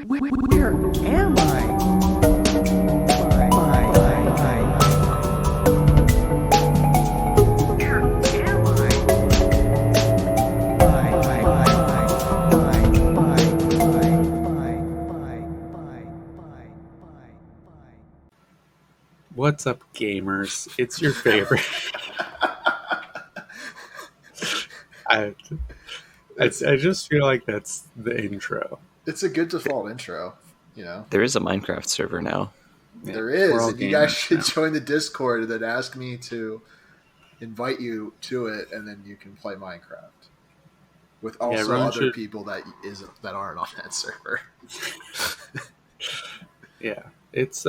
Where am I? What's up, gamers? It's your favorite. I just feel like that's the intro. It's a good default intro, you know. There is a Minecraft server now. Yeah, There is, we're all and you guys gamers should now. join the Discord and then ask me to invite you to it, and then you can play Minecraft with also everyone other should- people that aren't on that server. Yeah, it's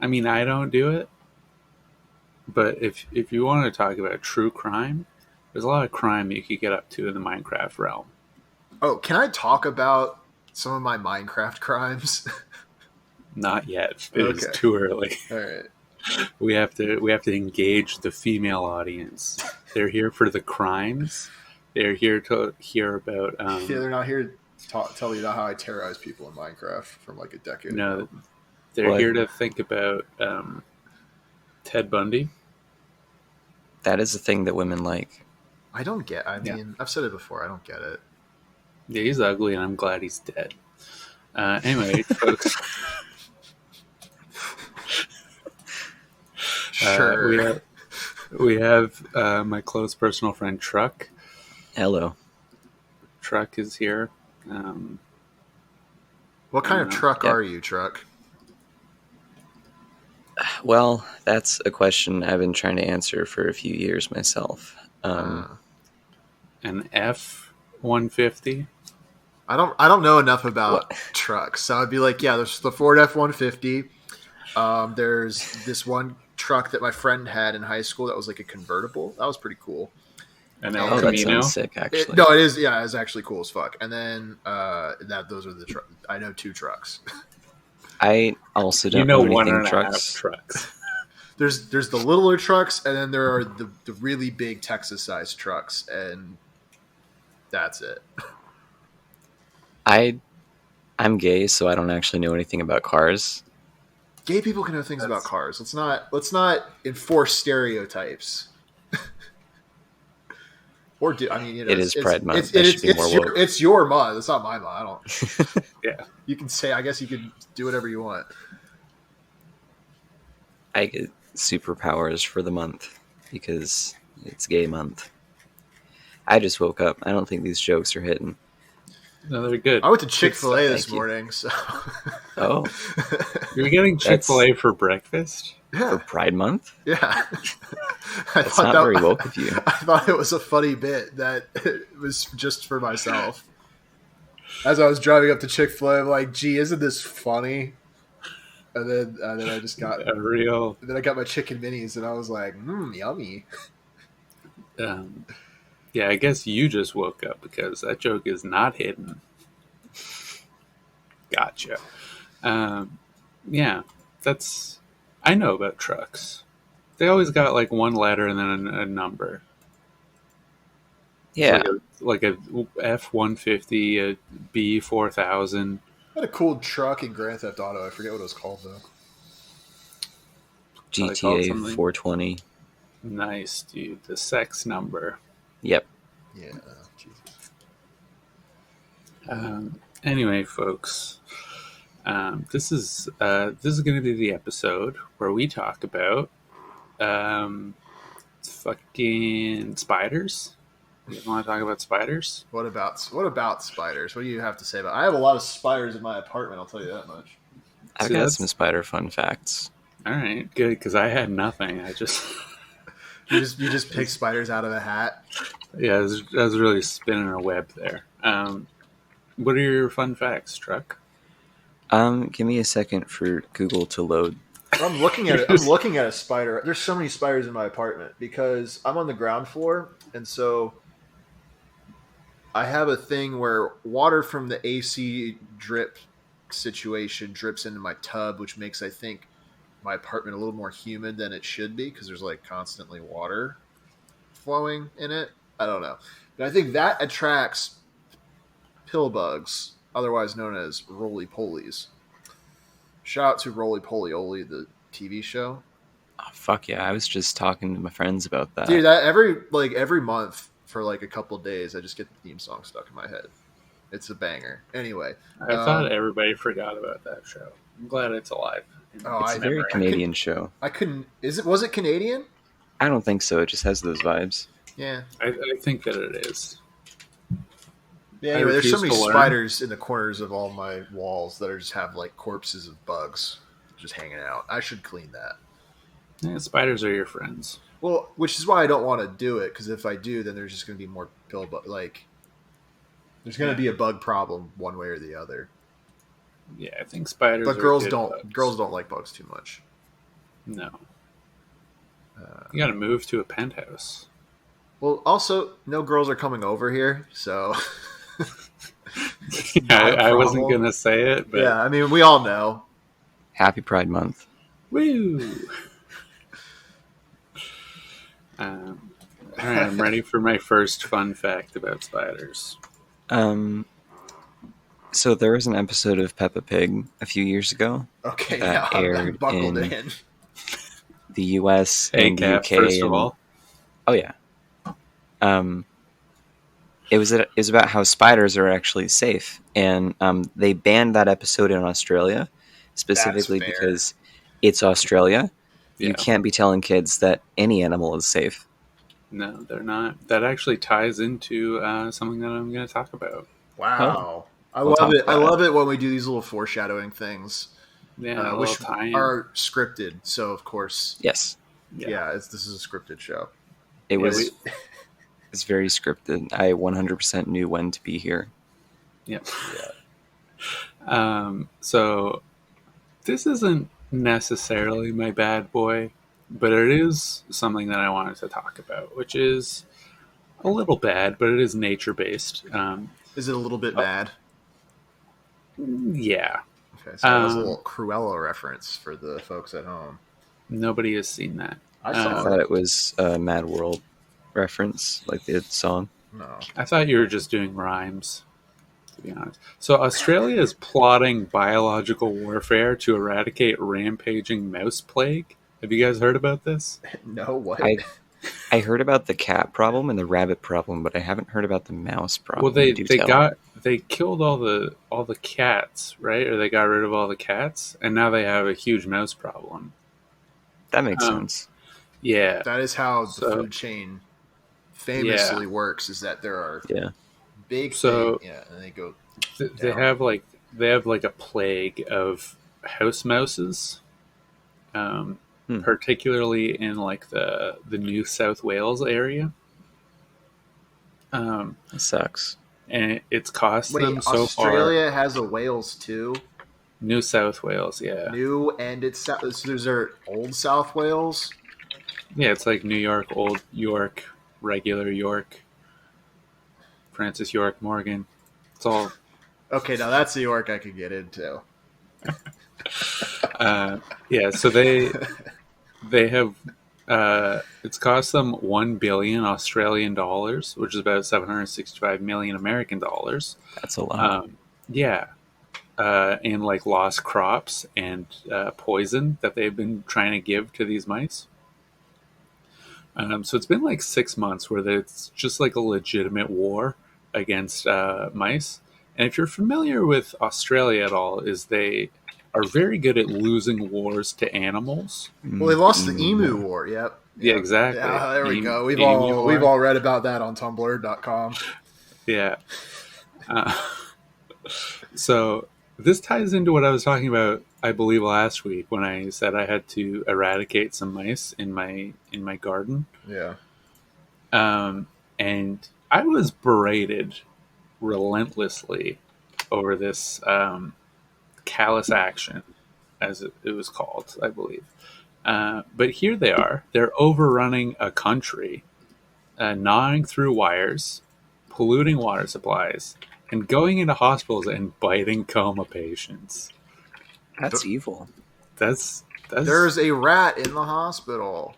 I mean, I don't do it, but if you want to talk about true crime, there's a lot of crime you could get up to in the Minecraft realm. Oh, can I talk about some of my Minecraft crimes? Not yet. It is Okay. too early. All right. We have to engage the female audience. They're here for the crimes. They're here to hear about. Yeah, they're not here to tell you how I terrorize people in Minecraft from like a decade No, ago. they're What? here to think about Ted Bundy. That is a thing that women like. I don't get. I Yeah. mean, I've said it before. I don't get it. Yeah, he's ugly, and I'm glad he's dead. Anyway, folks, Sure. we have my close personal friend Truck. Hello. Truck is here. What kind of truck Yep. are you, Truck? Well, that's a question I've been trying to answer for a few years myself. An F-150. I don't know enough about What? trucks, so I'd be like, yeah, there's the Ford F-150. There's this one truck that my friend had in high school that was like a convertible. That was pretty cool. An Oh, El Oh, that Camino. sounds sick, actually. No, it is. Yeah, it's actually cool as fuck. And then those are the trucks. I know two trucks. I also You don't know know one anything and a half trucks. trucks. There's the littler trucks, and then there are the really big Texas-sized trucks, and that's it. I'm gay, so I don't actually know anything about cars. Gay people can know things about cars. Let's not enforce stereotypes. Or do I mean? You know, It is Pride Month. I should be more woke. It's your month. It's not my month. I don't. Yeah. You can say. I guess you can do whatever you want. I get superpowers for the month because it's gay month. I just woke up. I don't think these jokes are hitting. No, they're good. I went to Chick-fil-A Thank this you. morning, so Oh, You're getting Chick-fil-A for breakfast? yeah, for Pride Month? yeah. I That's thought not that- very woke of you. I thought it was a funny bit that it was just for myself. As I was driving up to Chick-fil-A, I'm like, "Gee, isn't this funny?" And then I just got. A real. Then I got my chicken minis, and I was like, yummy. Yeah, I guess you just woke up because that joke is not hidden. Gotcha. Yeah, that's. I know about trucks. They always got like one letter and then a number. Yeah. Like a F-150, a B-4000. I had a cool truck in Grand Theft Auto. I forget what it was called though. Probably called GTA something. 420. Nice, dude. The sex number. Yep. Yeah. Jesus. Anyway, folks, this is going to be the episode where we talk about fucking spiders. You want to talk about spiders? What about spiders? What do you have to say about? I have a lot of spiders in my apartment. I'll tell you that much. I've See, got that's- some spider fun facts. All right, good, because I had nothing. I just You just pick spiders out of a hat. yeah, I was really spinning a web there. What are your fun facts, Truck? Give me a second for Google to load. I'm looking at it. I'm looking at a spider. There's so many spiders in my apartment because I'm on the ground floor, and so I have a thing where water from the AC drip situation drips into my tub, which makes, I think, my apartment a little more humid than it should be because there's like constantly water flowing in it. I don't know, but I think that attracts pill bugs otherwise known as roly polies. Shout out to Roly Poly Oly, the TV show. Oh, fuck yeah! I was just talking to my friends about that. Dude, that every month for like a couple of days, I just get the theme song stuck in my head. It's a banger. Anyway, I thought everybody forgot about that show. I'm glad it's alive. It's a very Canadian show. I couldn't. Was it Canadian? I don't think so. It just has those vibes. Yeah. I think that it is. Yeah. Anyway, there's so many spiders in the corners of all my walls that just have like corpses of bugs just hanging out. I should clean that. Yeah, spiders are your friends. Well, which is why I don't want to do it, because if I do, then there's just going to be more there's going to be a bug problem one way or the other. Yeah, I think spiders. But are girls good don't. bugs. Girls don't like bugs too much. No. You got to move to a penthouse. Well, also, no girls are coming over here, so. I wasn't going to say it, but. Yeah, I mean, we all know. Happy Pride Month. Woo! All right, I'm ready for my first fun fact about spiders. So there was an episode of Peppa Pig a few years ago. Okay, that now I'm aired buckled in in. the US Hey, and the Kat, UK. first of all. Oh yeah. It was about how spiders are actually safe, and they banned that episode in Australia specifically That's fair. because it's Australia. Yeah. You can't be telling kids that any animal is safe. No, they're not. That actually ties into something that I'm going to talk about. Wow. I We'll love talk it. I about love it when we do these little foreshadowing things, Yeah, a which little tie-in. are scripted. So, of course, Yes, yeah, this is a scripted show. it Yeah, was. It's very scripted. I 100% knew when to be here. Yep. So this isn't necessarily my bad boy, but it is something that I wanted to talk about, which is a little bad, but it is nature based. Is it a little bit bad? Yeah, Okay, so that was a little Cruella reference for the folks at home. nobody has seen that. I I saw thought it. it was a Mad World reference, like the song. No. I thought you were just doing rhymes, to be honest. So Australia is plotting biological warfare to eradicate rampaging mouse plague. Have you guys heard about this? No, what? I heard about the cat problem and the rabbit problem, but I haven't heard about the mouse problem. Well, Do tell. they killed all the cats, right? Or they got rid of all the cats, and now they have a huge mouse problem. That makes sense. Yeah, That is how the So- food chain famously works, is that there are Yeah. big So- and they go they down. have like a plague of house mouses, particularly in like the New South Wales area. That sucks. And it's cost Wait, them so Australia has a Wales too? far. New South Wales, yeah, New and it's so those are old South Wales. yeah. It's like New York, Old York, regular York, Francis York Morgan. It's all Okay, now that's the York I could get into. yeah. So they have it's cost them 1 billion Australian dollars, which is about 765 million American dollars. That's a lot. Yeah. And like lost crops and poison that they've been trying to give to these mice. So it's been like 6 months where it's just like a legitimate war against mice. And if you're familiar with Australia at all, is they are very good at losing wars to animals. Well, they lost the Emu War. Yep. Yeah, exactly. Yeah, there we go. We've Emu War. all read about that on Tumblr.com. Yeah. So this ties into what I was talking about, I believe, last week when I said I had to eradicate some mice in my garden. Yeah. And I was berated relentlessly over this callous action, as it was called, I believe. But here they are. They're overrunning a country, gnawing through wires, polluting water supplies, and going into hospitals and biting coma patients. That's evil. That's There's a rat in the hospital.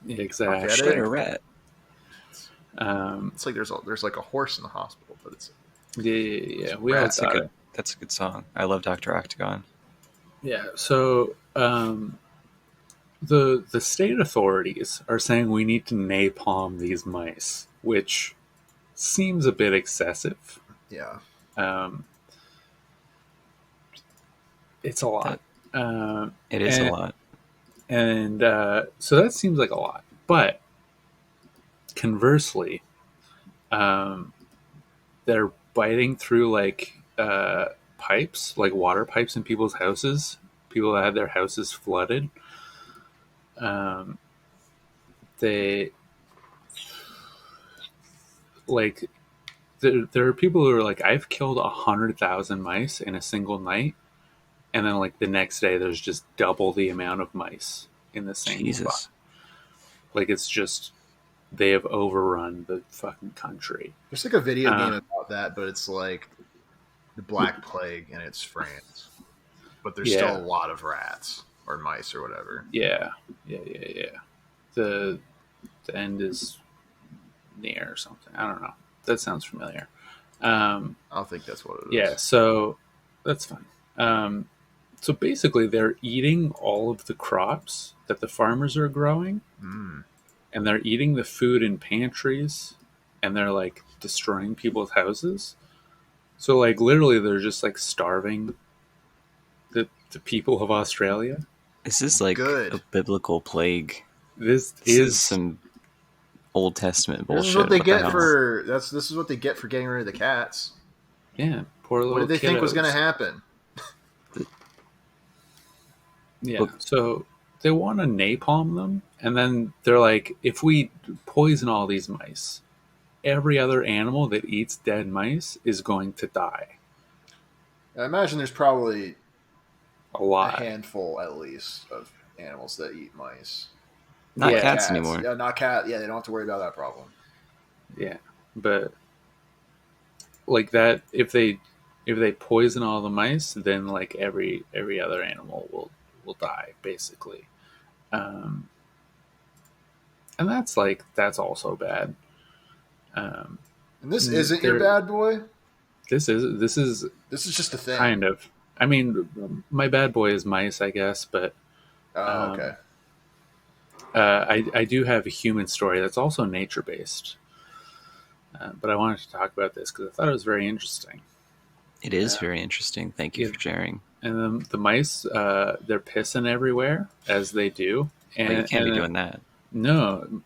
exactly. Get Shit, a rat. It's like there's like a horse in the hospital, but it's Yeah. We all That's got it. That's a good song. I love Dr. Octagon. Yeah. So the state authorities are saying we need to napalm these mice, which seems a bit excessive. Yeah. Um, it's a lot. That it is a and, lot. And so that seems like a lot. But conversely, they're biting through like pipes, like water pipes in people's houses. People that had their houses flooded. They like there are people who are like, I've killed 100,000 mice in a single night, and then like the next day there's just double the amount of mice in the same Jesus. spot. Like it's just they have overrun the fucking country. There's like a video game about that, but it's like the Black Plague and it's France. But there's still a lot of rats or mice or whatever. Yeah. The end is near or something. I don't know. That sounds familiar. I don't think that's what it is. Yeah, so that's fine. So basically, they're eating all of the crops that the farmers are growing, and they're eating the food in pantries, and they're like destroying people's houses. So like literally, they're just like starving the people of Australia. This is like a biblical plague. This is some Old Testament bullshit. This is what they get for this is what they get for getting rid of the cats. Yeah, poor little. What did they think was going to happen? Yeah, so they want to napalm them, and then they're like, if we poison all these mice, every other animal that eats dead mice is going to die. I imagine there's probably a handful at least of animals that eat mice. Not cats anymore. Yeah, not cat. Yeah, they don't have to worry about that problem. Yeah, but like that, if they poison all the mice, then like every other animal will die basically, and that's also bad. And this isn't your bad boy. This is just a thing. Kind of. I mean, my bad boy is mice, I guess, but okay. I do have a human story that's also nature based, but I wanted to talk about this because I thought it was very interesting. It is very interesting. Thank you for sharing. And the mice, they're pissing everywhere as they do. And you can't be doing that. No,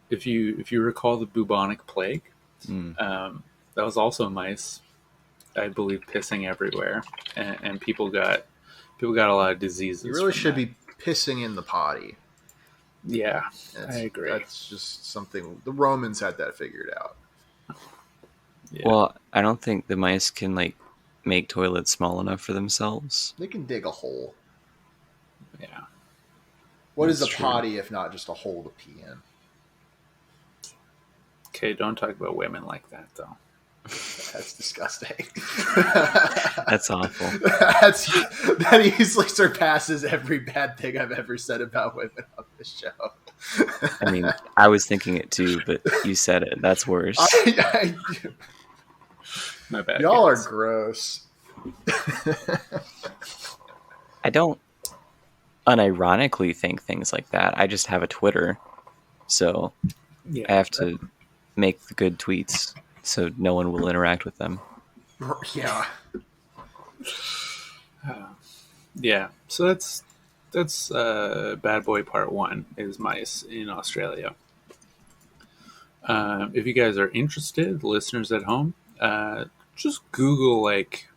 if you recall the bubonic plague, that was also mice, I believe, pissing everywhere, and people got a lot of diseases. You really should be pissing in the potty. Yeah, I agree. That's just something the Romans had that figured out. Yeah. Well, I don't think the mice can like make toilets small enough for themselves. They can dig a hole. Yeah. What is a potty if not just a hole to pee in? Okay, don't talk about women like that, though. That's disgusting. That's awful. That easily surpasses every bad thing I've ever said about women on this show. I mean, I was thinking it too, but you said it. That's worse. My bad. Y'all are gross. I don't unironically think things like that. I just have a Twitter, so I have to make the good tweets so no one will interact with them. Yeah. Yeah. So that's Bad Boy Part 1 is mice in Australia. If you guys are interested, listeners at home, just Google like,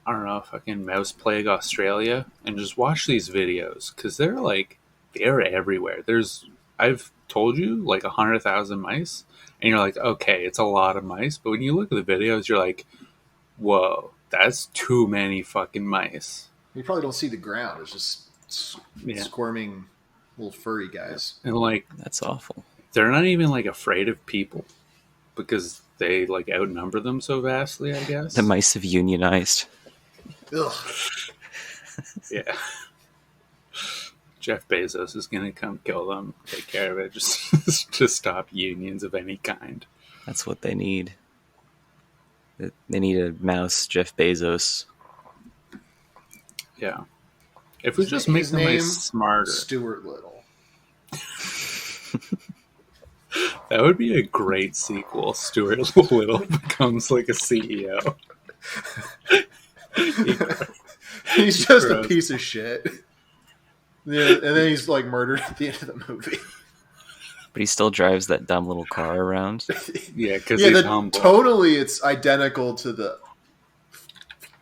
I don't know, fucking mouse plague Australia and just watch these videos because they're everywhere. I've told you like 100,000 mice, and you're like, okay, it's a lot of mice, but when you look at the videos, you're like, whoa, that's too many fucking mice. You probably don't see the ground. It's just squirming little furry guys. And like, that's awful. They're not even like afraid of people because they like outnumber them so vastly, I guess. The mice have unionized. Ugh. Yeah. Jeff Bezos is going to come kill them, take care of it, just to stop unions of any kind. That's what they need. They need a mouse, Jeff Bezos. Yeah. If we just make them smarter. Stuart Little. That would be a great sequel. Stuart Little becomes like a CEO. He's just a piece of shit. Yeah, and then he's like murdered at the end of the movie. But he still drives that dumb little car around. Yeah, because he's humble. Totally, it's identical to the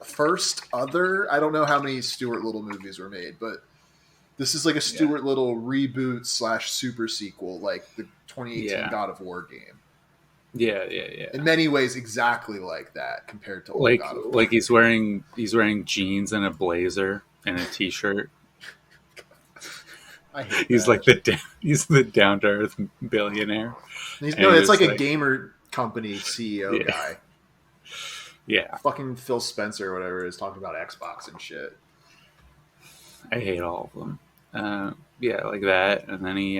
first other. I don't know how many Stuart Little movies were made, but this is like a Stuart Little reboot / super sequel, like the 2018 God of War game. Yeah. In many ways, exactly like that compared to old God of War. Like he's wearing jeans and a blazer and a t-shirt. I hate he's that. He's the down to earth billionaire. It's like a gamer company CEO guy. Yeah, fucking Phil Spencer or whatever is talking about Xbox and shit. I hate all of them. Like that, and then he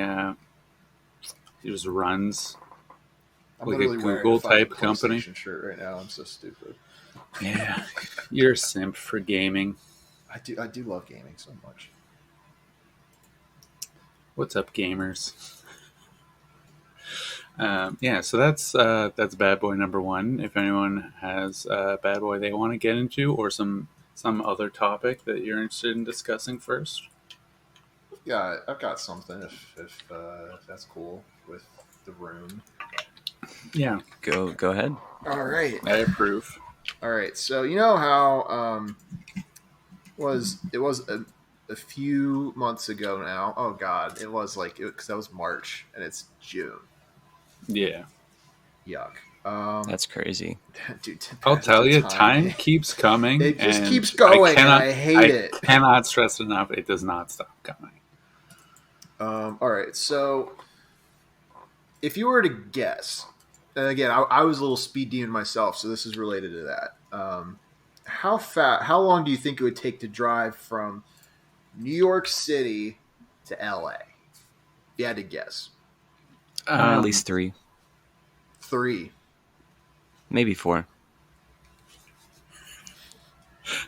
just runs. I'm like literally a Google type company. Shirt right now. I'm so stupid. Yeah, you're a simp for gaming. I do love gaming so much. What's up, gamers? So that's Bad Boy number 1. If anyone has a Bad Boy they want to get into, or some other topic that you're interested in discussing first. Yeah, I've got something. If that's cool with the room. Yeah, go ahead. All right, I approve. All right, so you know how it was a few months ago now. Oh God, it was because that was March and it's June. Yeah. Yuck. That's crazy. Dude, I'll tell you, time keeps coming. It just keeps going, and I hate it. I cannot stress enough, it does not stop coming. All right, so if you were to guess, and again, I was a little speed demon myself, so this is related to that. How long do you think it would take to drive from New York City to LA? If you had to guess. At least 3. 3. Maybe 4.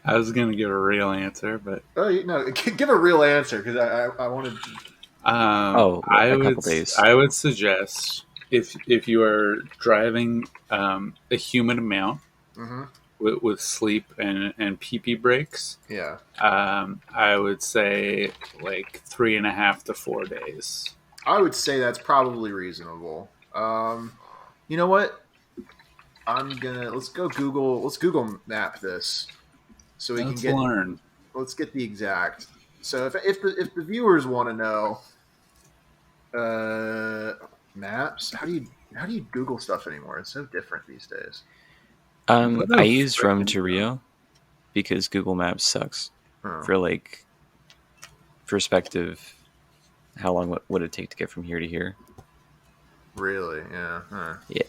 I was going to give a real answer, but... give a real answer, because I wanted... a couple days. I would suggest, if you are driving a human amount, with sleep and pee-pee breaks, I would say like 3.5 to 4 days. I would say that's probably reasonable. You know what? Let's Google Map this, so we can learn. Let's get the exact. So if the viewers want to know, maps, how do you Google stuff anymore? It's so different these days. I use Rome to Rio because Google Maps sucks for perspective. How long would it take to get from here to here? Really? Yeah. Huh. Yeah.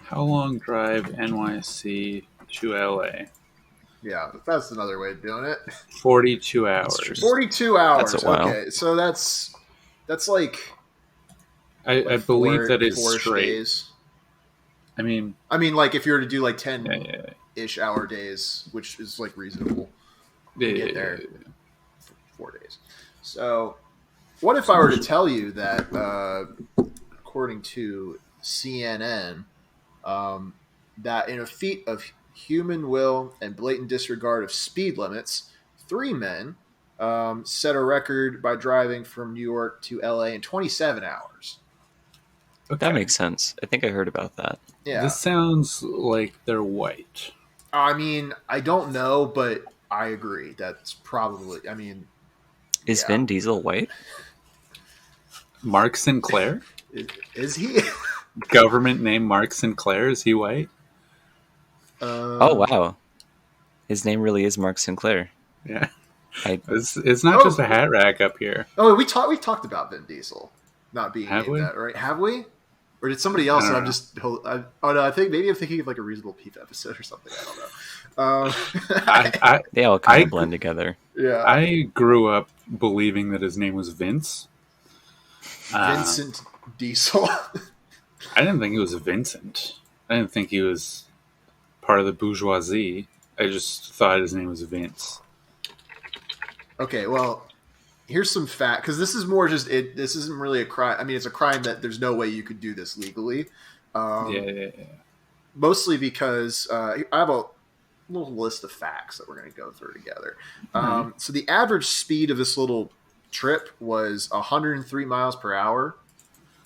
How long drive NYC to LA? Yeah, that's another way of doing it. 42 hours. 42 hours. That's a while. Okay, so that's like... I believe that is straight. Days. I mean, like if you were to do like 10-ish hour days, which is like reasonable. Get there. 4 days. So, what if I were to tell you that, according to CNN, that in a feat of human will and blatant disregard of speed limits, 3 men set a record by driving from New York to LA in 27 hours. Okay. That makes sense. I think I heard about that. Yeah. This sounds like they're white. I mean, I don't know, but I agree. That's probably... Is Vin Diesel white? Mark Sinclair? Is he? Government name Mark Sinclair. Is he white? Oh, wow. His name really is Mark Sinclair. Yeah. It's not just a hat rack up here. Oh, we talked about Vin Diesel not being named that, right? Have we? Or did somebody else? And I think maybe I'm thinking of like a Reasonable Peep episode or something. I don't know. They all kind of blend together. Yeah. I grew up believing that his name was Vince. Vincent Diesel. I didn't think he was Vincent. I didn't think he was part of the bourgeoisie. I just thought his name was Vince. Okay, well, here's some fact, because this is more just it. This isn't really a crime. I mean, it's a crime that there's no way you could do this legally. Yeah. Mostly because I have a little list of facts that we're going to go through together. Right. So the average speed of this little trip was 103 miles per hour.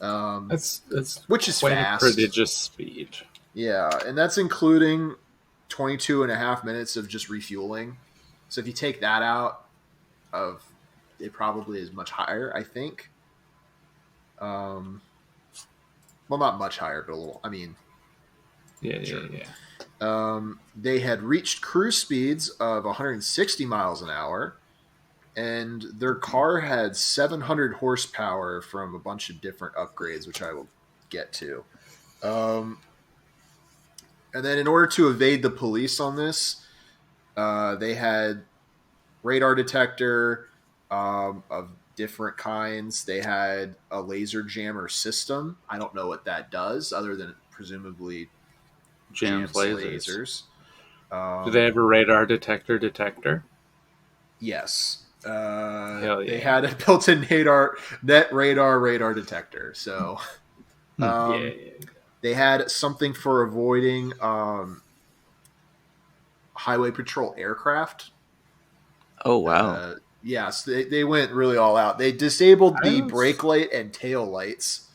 That's which is quite fast. a prodigious speed. Yeah, and that's including 22 and a half minutes of just refueling. So if you take that out of it, probably is much higher, I think. Well, not much higher, but a little. I mean, Yeah. they had reached cruise speeds of 160 miles an hour, and their car had 700 horsepower from a bunch of different upgrades, which I will get to. And then in order to evade the police on this, they had radar detector of different kinds. They had a laser jammer system. I don't know what that does other than presumably Jams lasers. Do they have a radar detector? Yes. Hell yeah. They had a built-in net radar detector. So Yeah. they had something for avoiding highway patrol aircraft. Oh, wow. Yes, they went really all out. They disabled the brake light and tail lights.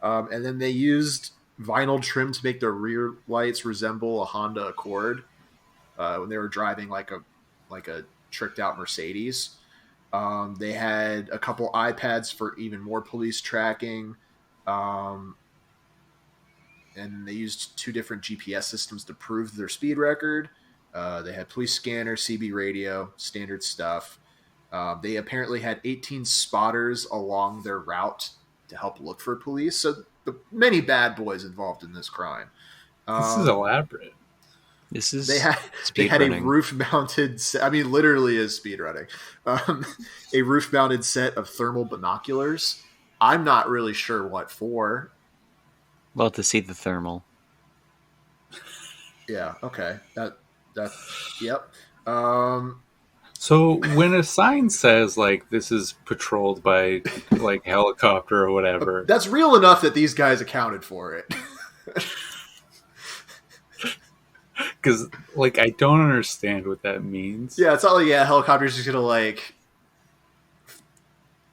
And then they used vinyl trim to make their rear lights resemble a Honda Accord when they were driving like a tricked out Mercedes. They had a couple iPads for even more police tracking. And they used 2 different GPS systems to prove their speed record. They had police scanner, CB radio, standard stuff. They apparently had 18 spotters along their route to help look for police. So many bad boys involved in this crime. This is elaborate. This is they had a roof-mounted. I mean, literally is speedrunning. A roof-mounted set of thermal binoculars. I'm not really sure what for. Well, to see the thermal. Yeah. Okay. That. Yep. So when a sign says like this is patrolled by like helicopter or whatever, that's real enough that these guys accounted for it. Because like I don't understand what that means. Yeah, it's not like helicopters just gonna like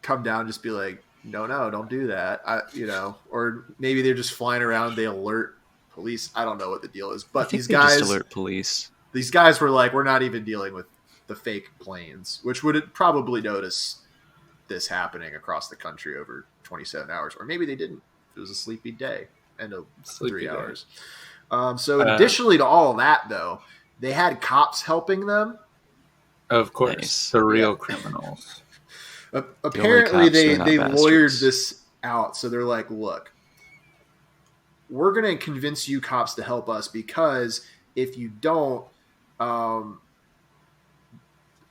come down and just be like, no, don't do that. Or maybe they're just flying around. They alert police. I don't know what the deal is, but these guys just alert police. These guys were like, we're not even dealing with the fake planes, which would probably notice this happening across the country over 27 hours, or maybe they didn't. It was a sleepy day and 3 hours. So additionally to all of that, though, they had cops helping them. Of course, the real criminals. Apparently, they lawyered this out. So they're like, look, we're going to convince you cops to help us because if you don't,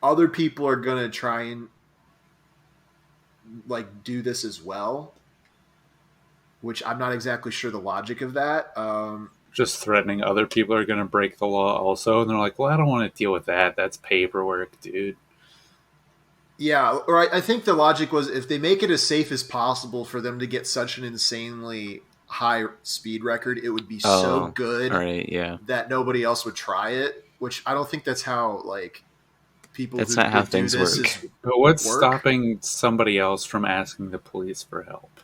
other people are going to try and like do this as well, which I'm not exactly sure the logic of that. Just threatening other people are going to break the law also. And they're like, well, I don't want to deal with that. That's paperwork, dude. Yeah, or I think the logic was if they make it as safe as possible for them to get such an insanely high speed record, it would be so good that nobody else would try it, which I don't think that's how like people that's not how things work. But what's stopping somebody else from asking the police for help?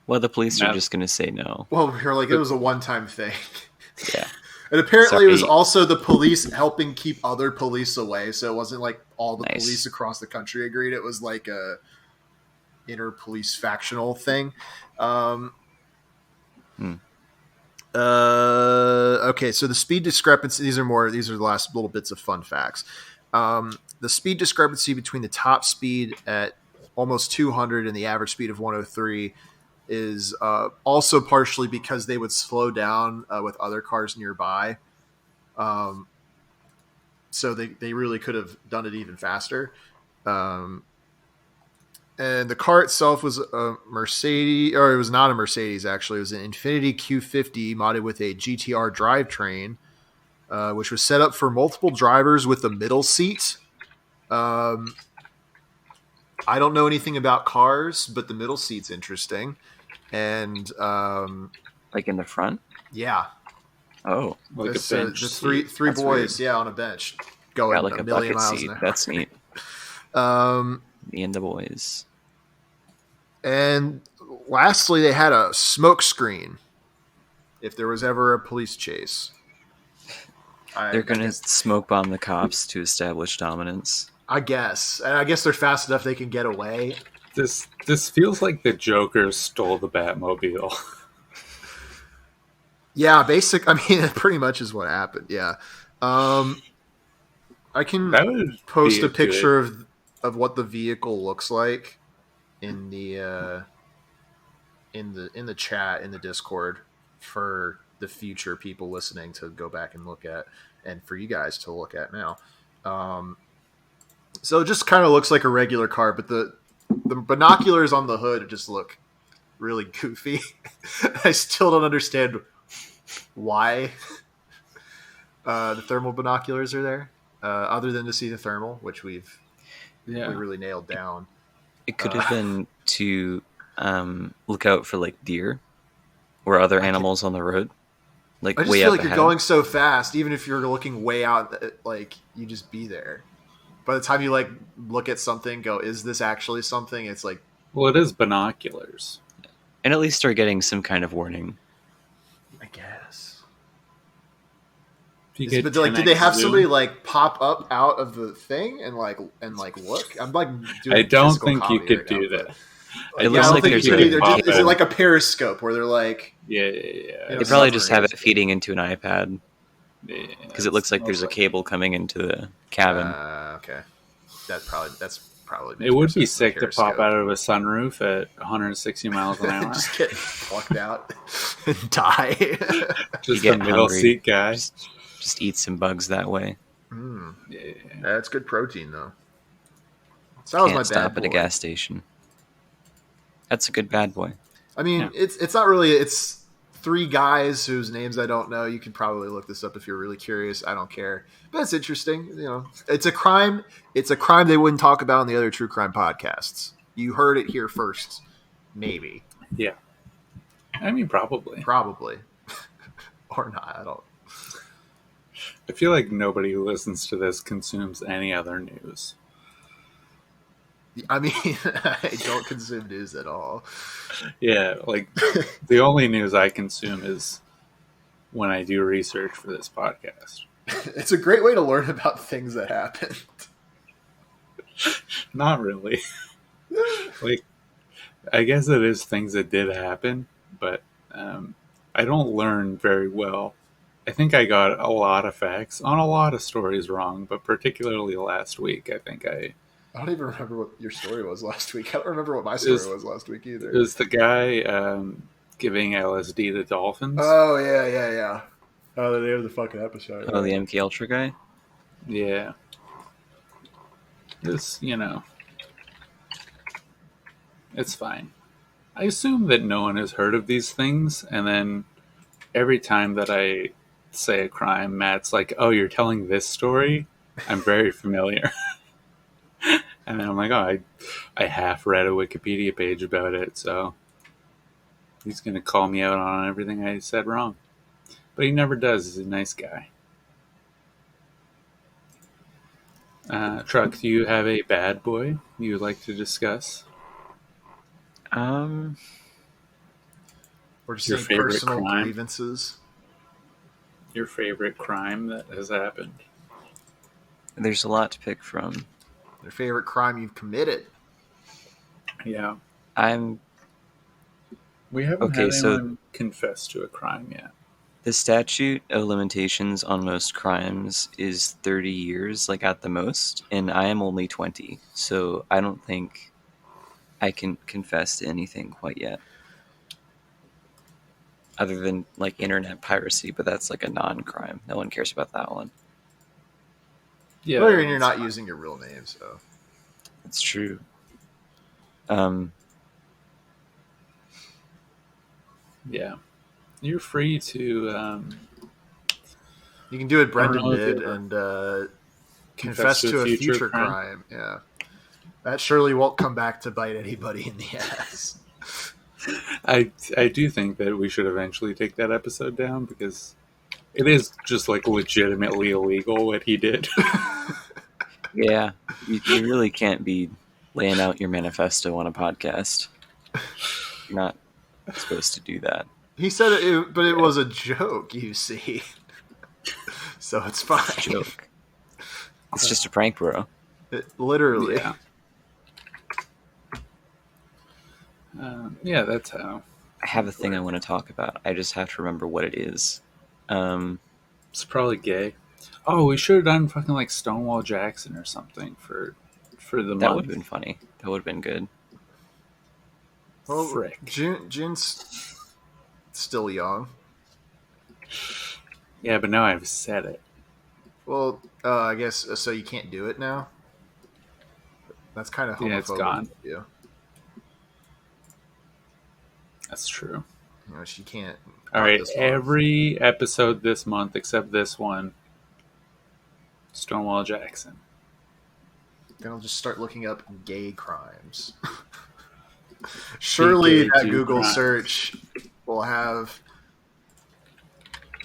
Well, the police are just going to say no. Well, you're like, it was a one-time thing. Yeah. And apparently it was also the police helping keep other police away. So it wasn't like all the police across the country agreed. It was like a inter-police factional thing. Okay, so the speed discrepancy, these are the last little bits of fun facts. The speed discrepancy between the top speed at almost 200 and the average speed of 103 is also partially because they would slow down with other cars nearby. So they really could have done it even faster. And And the car itself was a Mercedes, or it was not a Mercedes, actually. It was an Infiniti Q50 modded with a GTR drivetrain, which was set up for multiple drivers with the middle seat. I don't know anything about cars, but the middle seat's interesting. And like in the front. yeah, Oh, like this, a bench. the seat. three That's boys, weird. on a bench, going got like a a million bucket miles seat. an hour. That's neat. Me and the boys. And lastly, they had a smoke screen. If there was ever a police chase, They're gonna smoke bomb the cops to establish dominance. I guess, and I guess they're fast enough they can get away. This feels like the Joker stole the Batmobile. Yeah, I mean, it pretty much is what happened. Yeah, I can That would post be a picture of what the vehicle looks like in the chat in the Discord for the future people listening to go back and look at, and for you guys to look at now. So it just kind of looks like a regular car, but the binoculars on the hood just look really goofy. I still don't understand why the thermal binoculars are there, other than to see the thermal, which we really nailed down. It could have been to look out for like deer or other animals on the road. Like I just way feel up like ahead. you're going so fast, even if you're looking way out, like you just be there. By the time you like look at something, go, is this actually something? It's like, Well, it is binoculars. And at least start getting some kind of warning. I guess. If you get But like, did they have 10x somebody zoom, like pop up out of the thing and look? I'm like doing I don't physical think you comedy could right do now, that. but, It yeah, looks I don't like think there's you a could either. pop Is it in. like a periscope where they're like, Yeah. They It's probably just have submarines. it feeding into an iPad because it looks like there's a cable coming into the cabin. Okay, that's probably. It would makes be more sense than sick to pop periscope. out of a sunroof at 160 miles an hour. Just get plucked out and die. Just You the get middle hungry. seat guy. Just eat some bugs that way. Yeah. That's good protein though. So that was Can't my stop bad at a boy. gas station. That's a good bad boy. I mean, Yeah. it's not really. It's three guys whose names I don't know. You could probably look this up if you're really curious. I don't care, but it's interesting. You know, it's a crime. It's a crime they wouldn't talk about on the other true crime podcasts. You heard it here first, maybe, Yeah. I mean, probably. or not. I don't. I feel like nobody who listens to this consumes any other news. I mean, I don't consume news at all. Yeah, like the only news I consume is when I do research for this podcast. It's a great way to learn about things that happened. Not really. Like, I guess it is things that did happen, but I don't learn very well. I think I got a lot of facts on a lot of stories wrong, but particularly last week, I think I don't even remember what your story was last week. I don't remember what my story was last week either. It was the guy giving LSD to dolphins. Oh, yeah. Oh, the name of the fucking episode. Oh, the MK Ultra guy? Yeah. This, it's fine. I assume that no one has heard of these things, and then every time that I say a crime, Matt's like, "Oh, you're telling this story? I'm very familiar." And then I'm like, "Oh, I half read a Wikipedia page about it, so he's gonna call me out on everything I said wrong." But he never does. He's a nice guy. Truck, do you have a bad boy you would like to discuss? Or just Your any favorite personal crime? grievances. Your favorite crime that has happened? There's a lot to pick from. Your favorite crime you've committed. Yeah. We haven't Okay, had so- anyone confess to a crime yet. The statute of limitations on most crimes is 30 years, like at the most, and I am only 20, so I don't think I can confess to anything quite yet. Other than, like, internet piracy, but that's like a non-crime. No one cares about that one. Yeah. Well, you're not using your real name, so. It's true. Yeah, you're free to. You can do what I don't Brendan know if did you ever and confess confess to a future crime. crime. Yeah, that surely won't come back to bite anybody in the ass. I do think that we should eventually take that episode down because it is just like legitimately illegal what he did. Yeah, you really can't be laying out your manifesto on a podcast. You're not supposed to do that. He said but it was a joke, you see. So it's fine. It's a joke. It's just a prank, bro. Literally. Yeah. Yeah, that's how. I have a thing I want to talk about. I just have to remember what it is. It's probably gay. Oh, we should have done fucking like Stonewall Jackson or something for the That month. would have been funny. That would have been good. Well, Frick. June's still young. Yeah, but now I've said it. Well, I guess so. You can't do it now. That's kind of homophobic. Yeah, it's gone. Yeah, That's true. you know, she can't. All right, every episode this month except this one, Stonewall Jackson. Then I'll just start looking up gay crimes. Surely that Google crimes. search will have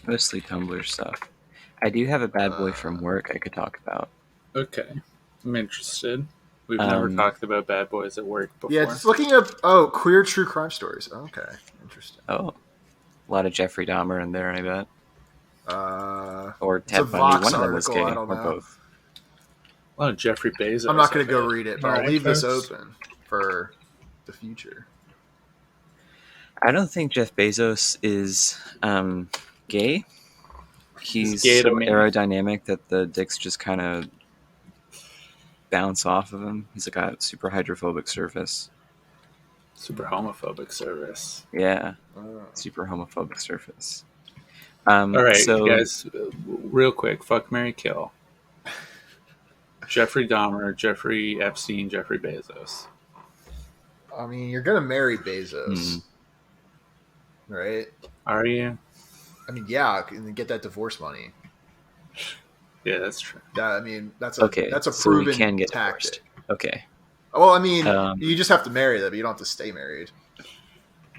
Mostly Tumblr stuff. I do have a bad boy from work I could talk about. Okay, I'm interested. We've never talked about bad boys at work before. Yeah, it's looking up queer true crime stories. Okay, interesting. Oh, a lot of Jeffrey Dahmer in there, I bet. Or It's a Ted Bundy. Vox One of them was gay, article, I don't or know. both. A lot of Jeffrey Bezos. I'm not going I to go bet. read it, but All I'll right, leave this folks. open for the future. I don't think Jeff Bezos is gay. He's gay to so me. aerodynamic that the dicks just kind of bounce off of him. He's like a super hydrophobic surface. Super homophobic service. Yeah, super homophobic surface. All right, so, guys, real quick. Fuck, marry, kill. Jeffrey Dahmer, Jeffrey Epstein, Jeffrey Bezos. I mean, you're going to marry Bezos, right? Are you? I mean, yeah, and get that divorce money. Yeah, that's true. I mean, that's a so proven we can get tactic. divorced. Okay. Well, I mean, Um, you just have to marry them. You don't have to stay married.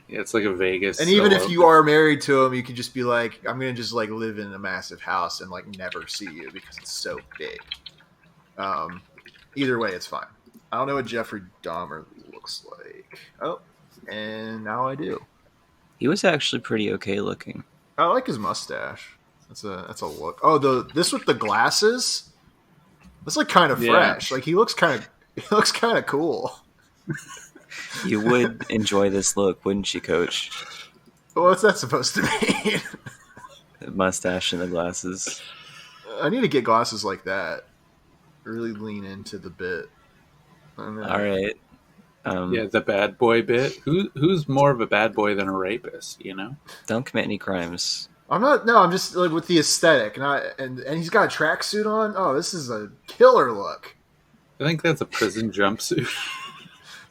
Yeah, it's like a Vegas. And even if solo. you are married to him, you could just be like, I'm going to just like live in a massive house and like never see you because it's so big. Either way, it's fine. I don't know what Jeffrey Dahmer looks like. Oh, and now I do. He was actually pretty okay looking. I like his mustache. That's a look. Oh, this with the glasses. That's like kind of fresh. Like he looks kind of cool. You would enjoy this look, wouldn't you, Coach? What's that supposed to mean? The mustache and the glasses. I need to get glasses like that. Really lean into the bit. All right. Yeah, the bad boy bit. Who's more of a bad boy than a rapist? You know. Don't commit any crimes. I'm not. No, I'm just like with the aesthetic, and he's got a tracksuit on. Oh, this is a killer look. I think that's a prison jumpsuit.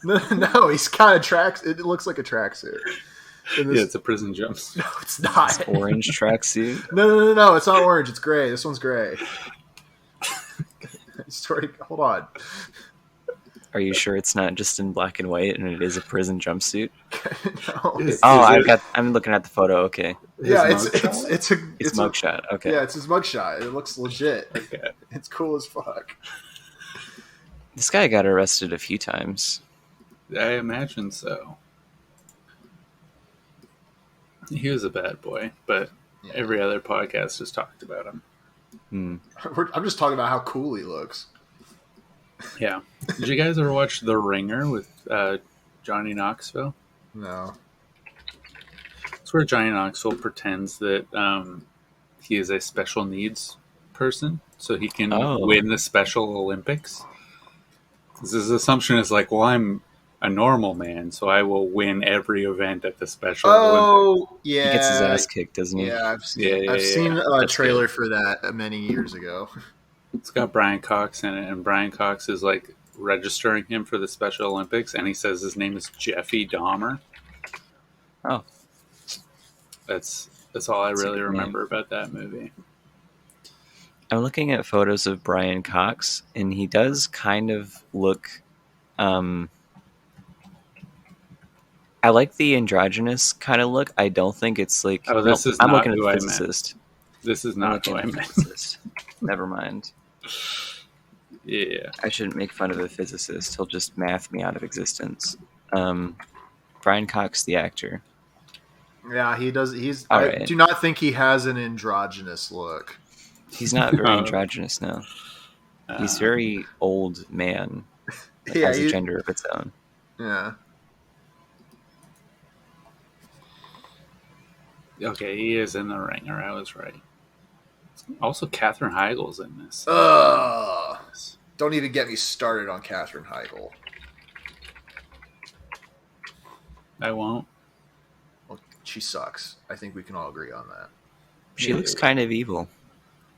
No, he's got a track. It looks like a tracksuit. Yeah, it's a prison jumpsuit. No, it's not. It's orange tracksuit. No. It's not orange. It's gray. This one's gray. Hold on. Are you sure it's not just in black and white and it is a prison jumpsuit? No, I'm looking at the photo. Okay. Yeah, His it's a mugshot. Okay. Yeah, it's his mugshot. It looks legit. Okay. It's cool as fuck. This guy got arrested a few times. I imagine so. He was a bad boy, but every other podcast has talked about him. I'm just talking about how cool he looks. Yeah. Did you guys ever watch The Ringer with Johnny Knoxville? No. It's where Johnny Knoxville pretends that he is a special needs person, so he can win the Special Olympics. His assumption is like, well, I'm a normal man, so I will win every event at the Special Olympics. Oh, yeah. He gets his ass kicked, doesn't he? Yeah, I've seen a trailer for that many years ago. It's got Brian Cox in it, and Brian Cox is like registering him for the Special Olympics, and he says his name is Jeffy Dahmer. Oh, That's all I That's a really good remember about that movie. I'm looking at photos of Brian Cox, and he does kind of look. I like the androgynous kind of look. I don't think it's like. Oh, No, this is I'm not looking at who the I meant. physicist. This is I'm not looking who I at the meant. physicist. Never mind. Yeah. I shouldn't make fun of the physicist. He'll just math me out of existence. Brian Cox, the actor. Yeah, he does. All I right. do not think he has an androgynous look. He's not very androgynous now. He's very old man. That has a gender of its own. Yeah. Okay, he is in The Ringer. I was right. Also, Katherine Heigl's in this. Don't even get me started on Katherine Heigl. I won't. Well, she sucks. I think we can all agree on that. She looks kind of evil.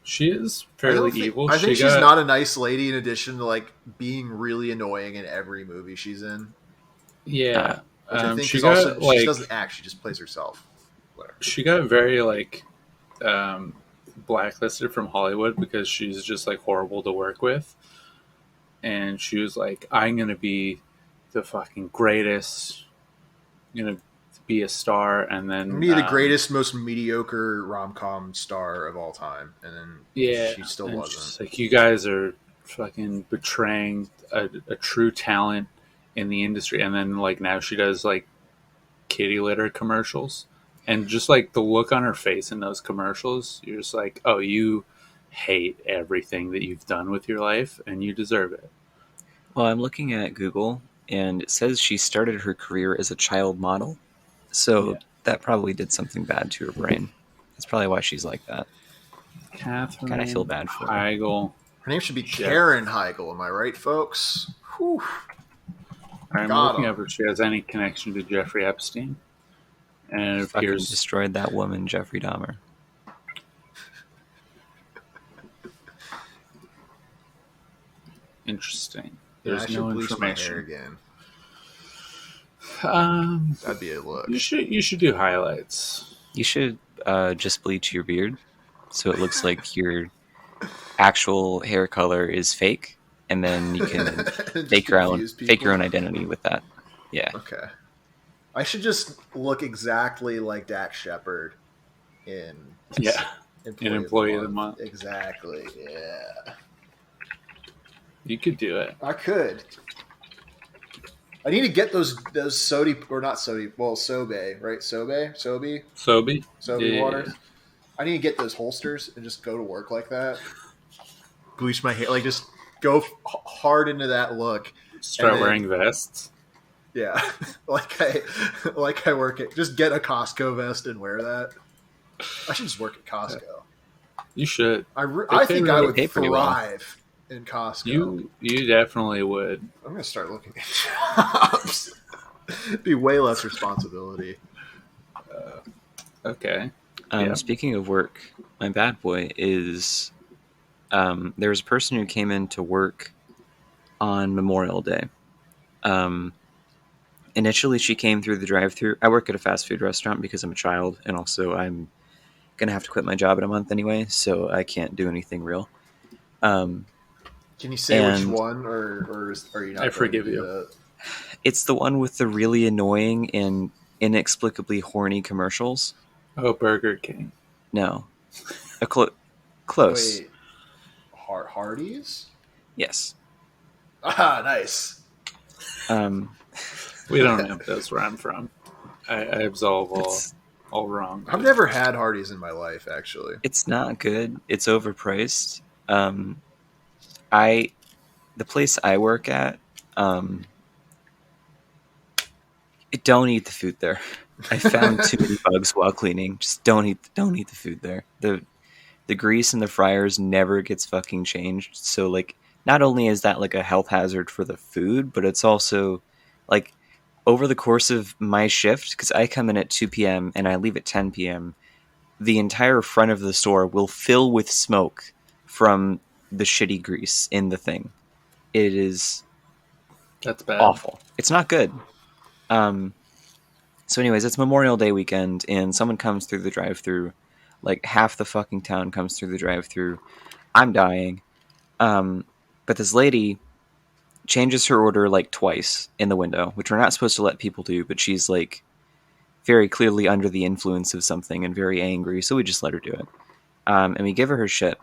She is fairly evil. I think she's not a nice lady in addition to like being really annoying in every movie she's in. Yeah. Which I think she doesn't act, she just plays herself. Whatever. She got very blacklisted from Hollywood because she's just like horrible to work with. And she was like, I'm going to be the fucking greatest. I'm going to be a star. And then be the greatest, most mediocre rom-com star of all time. And then she still wasn't. Like, you guys are fucking betraying a true talent in the industry. And then like now she does like kitty litter commercials. And just like the look on her face in those commercials, you're just like, oh, you hate everything that you've done with your life and you deserve it. Well, I'm looking at Google and it says she started her career as a child model. So that probably did something bad to her brain. That's probably why she's like that. Katherine God, I feel bad for her. Heigl. Her name should be Karen Heigl. Am I right, folks? Whew. I'm looking up if she has any connection to Jeffrey Epstein. And it appears destroyed that woman, Jeffrey Dahmer. Interesting. Yeah, There's no information. My hair again. That'd be a look. You should do highlights. You should just bleach your beard so it looks like your actual hair color is fake, and then you can fake your own identity with that. Yeah. Okay. I should just look exactly like Dak Shepard in Employee of the Month. Exactly. Yeah. You could do it. I could. I need to get those sodi or not sodi. Well, Sobe, right? Sobe waters. I need to get those holsters and just go to work like that. Bleach my hair, like just go hard into that look. Start wearing vests. Yeah, like I work at. Just get a Costco vest and wear that. I should just work at Costco. You should. I think I would thrive in Costco. You definitely would. I'm gonna start looking at jobs. It'd be way less responsibility. Okay. Speaking of work, my bad boy is. There was a person who came in to work on Memorial Day. Initially, she came through the drive-thru. I work at a fast food restaurant because I'm a child, and also I'm going to have to quit my job in a month anyway, so I can't do anything real. Can you say which one, or are you not? I forgive you. It's the one with the really annoying and inexplicably horny commercials. Oh, Burger King. No. Close. Wait. Hardee's? Yes. Ah, nice. We don't have those where I'm from. I absolve all wrong. I've never had Hardee's in my life, actually. It's not good. It's overpriced. The place I work at, don't eat the food there. I found too many bugs while cleaning. Just don't eat the food there. The grease in the fryers never gets fucking changed. So like, not only is that like a health hazard for the food, but it's also like over the course of my shift, because I come in at 2 p.m. and I leave at 10 p.m., the entire front of the store will fill with smoke from the shitty grease in the thing. It is That's bad. Awful. It's not good. So anyways, it's Memorial Day weekend, and someone comes through the drive-thru. Like, half the fucking town comes through the drive-thru. I'm dying. But this lady changes her order, like, twice in the window, which we're not supposed to let people do, but she's, like, very clearly under the influence of something and very angry, so we just let her do it. And we give her shit.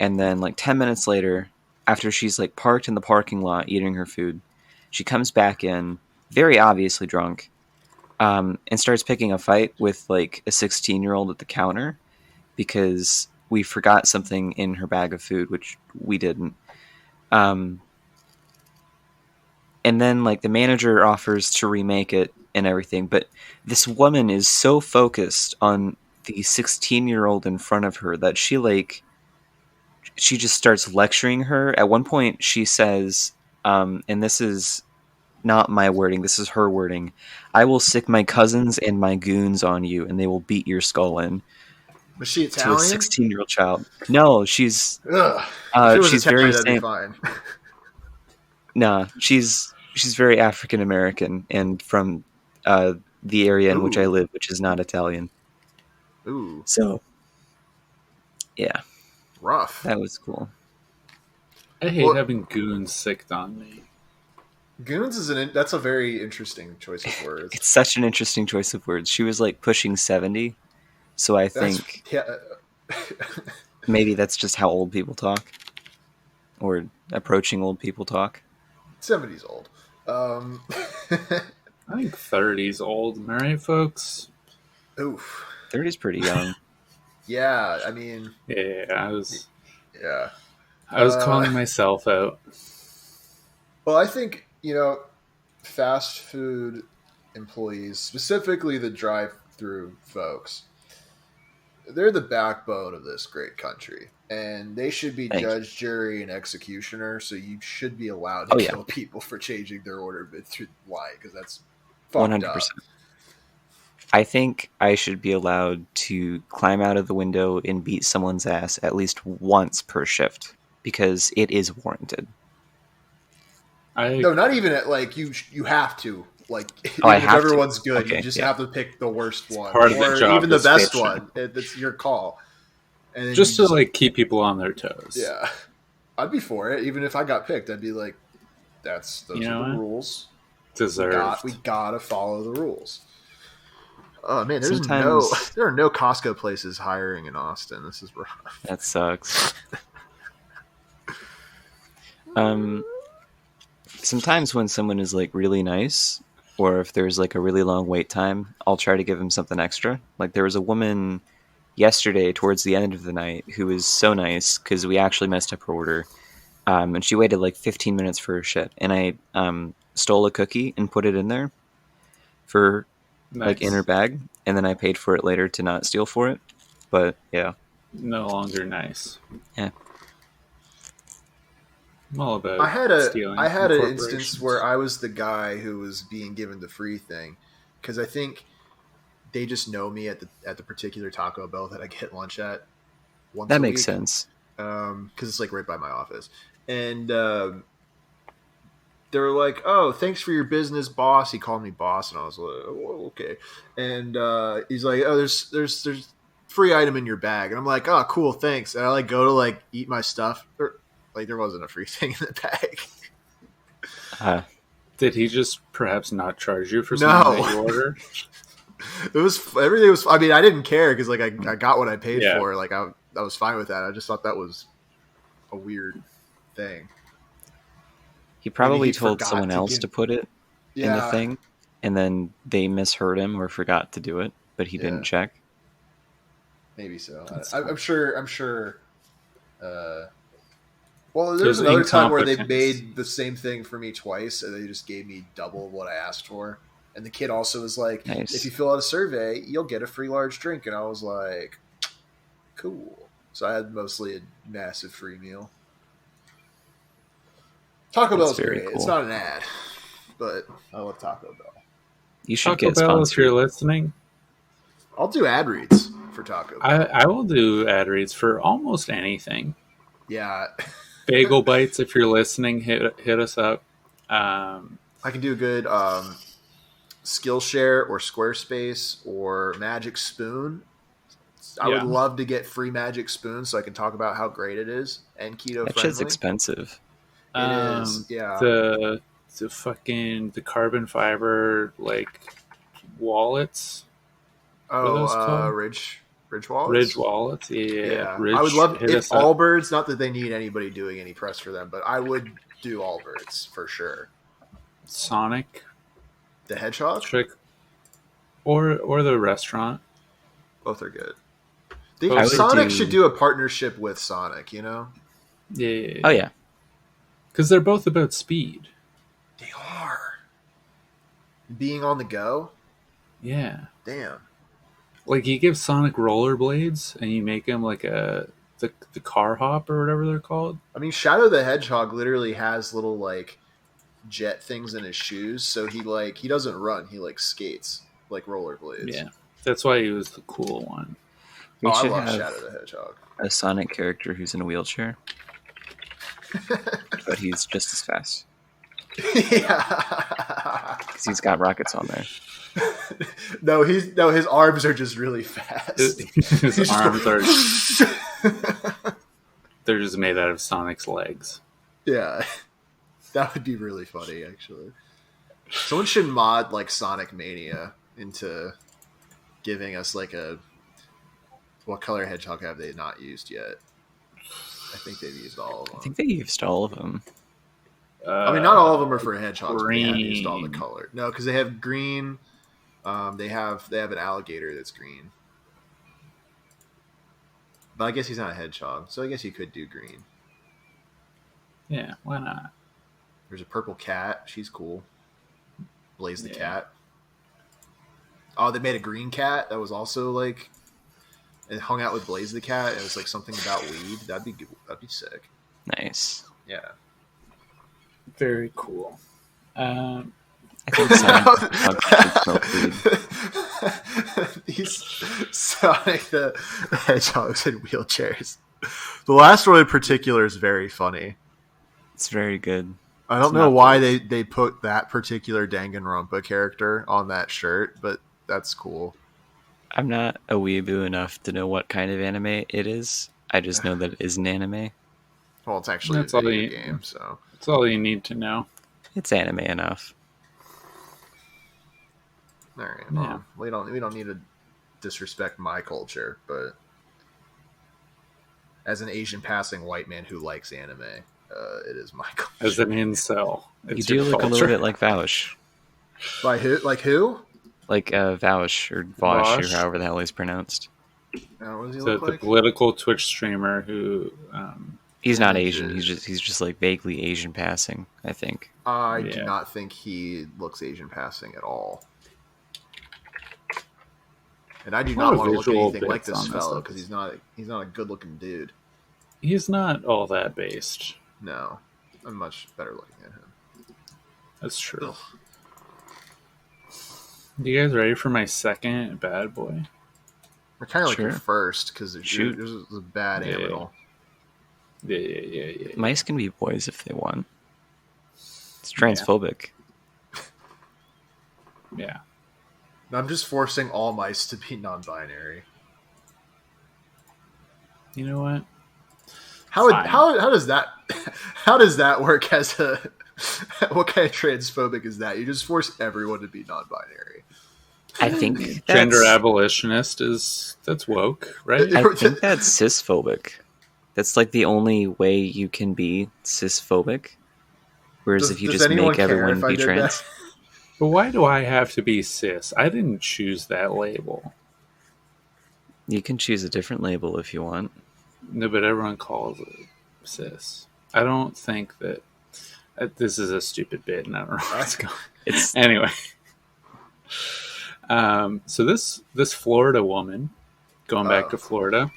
And then, like, 10 minutes later, after she's, like, parked in the parking lot eating her food, she comes back in, very obviously drunk, and starts picking a fight with, like, a 16-year-old at the counter because we forgot something in her bag of food, which we didn't. And then, like, the manager offers to remake it and everything, but this woman is so focused on the 16-year-old in front of her that she just starts lecturing her. At one point, she says, and this is not my wording, this is her wording, "I will sick my cousins and my goons on you, and they will beat your skull in." Was she Italian? To a 16-year-old child. No, she's Ugh. If it was she's Italian, very that'd be fine. Nah, she's very African American and from the area in which I live, which is not Italian. Ooh. So, yeah, Rough. that was cool. I hate having goons sicked on me. Goons that's a very interesting choice of words. It's such an interesting choice of words. She was like pushing 70, so I think maybe that's just how old people talk, or approaching old people talk. 70's old. I think 30's old. Am I right, folks? Oof. 30's pretty young. Yeah, I mean. Yeah, I was calling myself out. Well, I think, fast food employees, specifically the drive-through folks, they're the backbone of this great country. And they should be judge, jury, and executioner, so you should be allowed to kill people for changing their order through lie, because that's fucked 100%. Up. I think I should be allowed to climb out of the window and beat someone's ass at least once per shift, because it is warranted. No, not even at, like, you have to. Like, if everyone's good, you just have to pick the worst one. Part of the job even the best one. It's your call. And just to, like, keep people on their toes. Yeah. I'd be for it. Even if I got picked, I'd be like, those are the rules. Deserved. We gotta follow the rules. Oh, man, there are no Costco places hiring in Austin. This is rough. That sucks. Sometimes when someone is, like, really nice, or if there's, like, a really long wait time, I'll try to give them something extra. Like, there was a woman yesterday towards the end of the night who was so nice because we actually messed up her order, and she waited like 15 minutes for her shit, and I stole a cookie and put it in there for like in her bag, and then I paid for it later to not steal for it. But yeah, no longer nice. Yeah, I'm all about I had an instance where I was the guy who was being given the free thing, because I think they just know me at the particular Taco Bell that I get lunch at once a week. That makes sense. Because it's like right by my office. And they were like, "Oh, thanks for your business, boss." He called me boss, and I was like, "Oh, okay." And he's like, "Oh, there's free item in your bag." And I'm like, "Oh, cool, thanks." And I like go to like eat my stuff. Like there wasn't a free thing in the bag. Did he just perhaps not charge you for something that you ordered? Everything was. I mean, I didn't care because like I got what I paid for. Like I was fine with that. I just thought that was a weird thing. He probably told someone else to put it in the thing, and then they misheard him or forgot to do it, but he didn't check. Maybe so. I'm sure. Well, there's another time where they made the same thing for me twice, and they just gave me double what I asked for. And the kid also was like, nice. If you fill out a survey, you'll get a free large drink. And I was like, cool. So I had mostly a massive free meal. Taco Bell's great. Cool. It's not an ad, but I love Taco Bell. You should Taco Bell, if you're listening. I'll do ad reads for Taco Bell. I will do ad reads for almost anything. Yeah. Bagel Bites, if you're listening, hit us up. I can do a good Skillshare or Squarespace or Magic Spoon. I would Yeah. love to get free Magic Spoon so I can talk about how great it is and keto That shit's friendly. expensive. It is, yeah. The carbon fiber like wallets. What are those called? Ridge Wallets. Ridge wallets. Yeah. Yeah, I would Ridge love hit if us up. Allbirds. Not that they need anybody doing any press for them, but I would do Allbirds for sure. Sonic The Hedgehog, trick or the restaurant. both are good. I would Sonic should do a partnership with Sonic. You know, Yeah. Oh yeah, Because they're both about speed. they are being on the go. Yeah. Damn. Like you give Sonic rollerblades and you make him like the car hop or whatever they're called. I mean, Shadow the Hedgehog literally has little like jet things in his shoes, so he doesn't run, he like skates like rollerblades. Yeah. That's why he was the cool one. we I should love have Shadow the Hedgehog. a Sonic character who's in a wheelchair, but he's just as fast Yeah. because he's got rockets on there. No, his arms are just really fast. His arms are they're just made out of Sonic's legs. Yeah. That would be really funny, actually. Someone should mod like Sonic Mania into giving us like what color hedgehog have they not used yet? I think they've used all of them. I think they used all of them. I mean, not all of them are for hedgehogs. But they have green. used all the color. No, because they have green. They have an alligator that's green. But I guess he's not a hedgehog, so I guess you could do green. Yeah, why not? There's a purple cat. She's cool. Blaze the Yeah. cat. Oh, they made a green cat that was also like it hung out with Blaze the cat. It was like something about weed. That'd be sick. Nice. Yeah. Very cool. I think Sonic should smoke weed. These Sonic the Hedgehogs in wheelchairs. The last one in particular is very funny. It's very good. I don't It's know not why good. they put that particular Danganronpa character on that shirt, but that's cool. I'm not a weeaboo enough to know what kind of anime it is. I just know that it is an anime. Well, it's actually That's a all video they- game, so That's all you need to know. It's anime enough. all right. Yeah. Well, we don't need to disrespect my culture, but as an Asian passing white man who likes anime, it is my culture. As an incel. You It's do your look a culture. little bit like Vaush. By who? Like who? Like Vaush or Vosh Vosh? or however the hell he's pronounced. What does he So look the like? political Twitch streamer who He's not He Asian. is. He's just like vaguely Asian passing, I think. I do Yeah. not think he looks Asian passing at all. And I do A not lot of want to look visual anything like bits this on this fellow episode. because he's not a good looking dude. he's not all that based. No, I'm much better looking at him. That's true. You guys ready for my second bad boy? We're kind of like your Sure. first because Shoot. yours was a bad Yeah. animal. Yeah. Mice can be boys if they want. It's transphobic. Yeah. I'm just forcing all mice to be non-binary. You know what? How Fine. does that how does that work as a what kind of transphobic is that? You just force everyone to be non-binary. I think Gender that's, abolitionist that's woke, right? I think that's cisphobic. That's like the only way you can be cisphobic. Whereas if you Does just anyone make care everyone if I be did trans, that? But why do I have to be cis? I didn't choose that label. you can choose a different label if you want. No, but everyone calls it cis. I don't think that this is a stupid bit, and I don't know where it's going. It's Anyway, so this Florida woman, going back to Florida,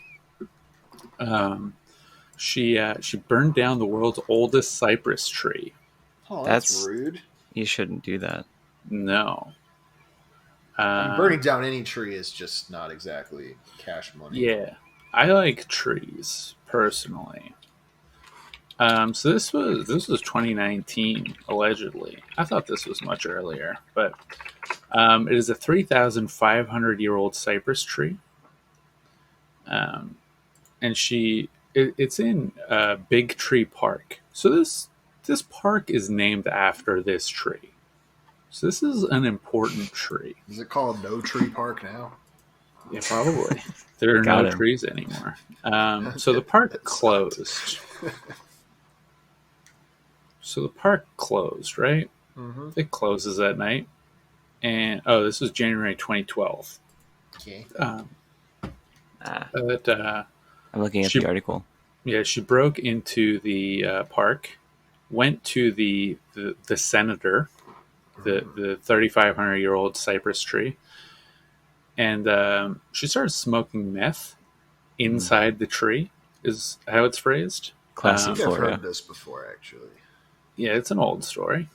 she burned down the world's oldest cypress tree. Oh, That's- rude. you shouldn't do that. No, I mean, burning down any tree is just not exactly cash money. yeah, I like trees personally. So this was 2019 allegedly. I thought this was much earlier, but it is a 3,500-year-old cypress tree, and it's in Big Tree Park. So this park is named after this tree. So this is an important tree. Is it called No Tree Park now? Yeah, probably. There are Got no him. trees anymore. So the park closed. So the park closed, right? Mm-hmm. It closes at night. And, this was January 2012. Okay. But, I'm looking at the article. yeah, she broke into the park, went to the senator, the 3,500-year-old cypress tree, and she started smoking meth inside the tree, is how it's phrased. Classic I think I've Florida. heard this before, actually. Yeah, it's an old story.